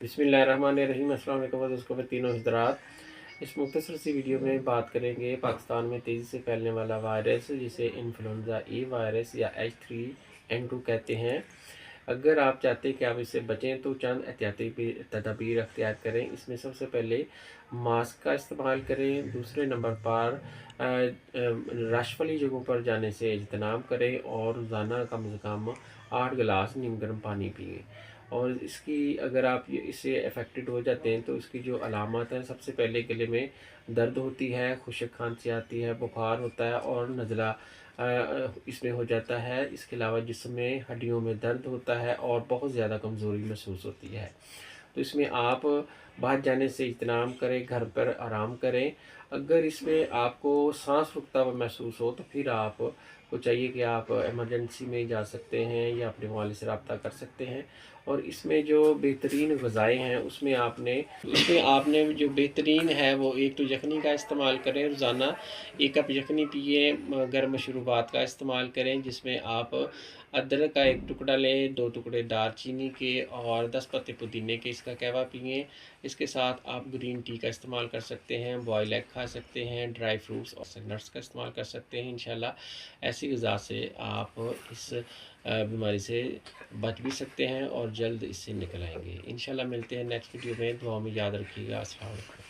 बिस्मिल्लाहिर्रहमानिर्रहीम। अस्सलाम वालेकुम दोस्तों में तीनों हज़रात। इस मुख्तसर सी वीडियो में बात करेंगे पाकिस्तान में तेज़ी से फैलने वाला वायरस जिसे इन्फ्लुएंज़ा ए वायरस या H3N2 कहते हैं। अगर आप चाहते हैं कि आप इससे बचें तो चंद एहतियाती तदाबीर अख्तियार करें। इसमें सबसे पहले मास्क का इस्तेमाल करें। दूसरे नंबर पर रश वाली जगहों पर जाने से इज्तनाब करें और रोज़ाना कम से कम 8 गिलास नीम गर्म पानी पिएँ। और इसकी अगर आप इससे अफेक्टेड हो जाते हैं तो इसकी जो अलामत हैं, सबसे पहले गले में दर्द होती है, खुश्क खांसी आती है, बुखार होता है और नज़ला इसमें हो जाता है। इसके अलावा जिस्म में हड्डियों में दर्द होता है और बहुत ज़्यादा कमज़ोरी महसूस होती है। तो इसमें आप बाहर जाने से इज्तनाब करें, घर पर आराम करें। अगर इसमें आपको साँस रुकता हुआ महसूस हो तो फिर आपको चाहिए कि आप इमरजेंसी में जा सकते हैं या अपने वालिद से रब्ता कर सकते हैं। और इसमें जो बेहतरीन ग़िज़ाएँ हैं उसमें आपने जो बेहतरीन है वो एक तो यखनी का इस्तेमाल करें। रोज़ाना 1 कप यखनी पिएँ। गर्म मशरूबात का इस्तेमाल करें जिसमें आप अदरक का 1 टुकड़ा लें, 2 टुकड़े दालचीनी के और 10 पत्ते पुदीने के, इसका कहवा पिएँ। इसके साथ आप ग्रीन टी का इस्तेमाल कर सकते हैं, बॉयल एग खा सकते हैं, ड्राई फ्रूट्स और नट्स का इस्तेमाल कर सकते हैं। इंशाल्लाह ऐसी ग़िज़ा से आप इस बीमारी से बच भी सकते हैं और जल्द इससे निकल आएँगे। इंशाल्लाह मिलते हैं नेक्स्ट वीडियो में। दुआ में याद रखिएगा। अस्सलाम वालेकुम।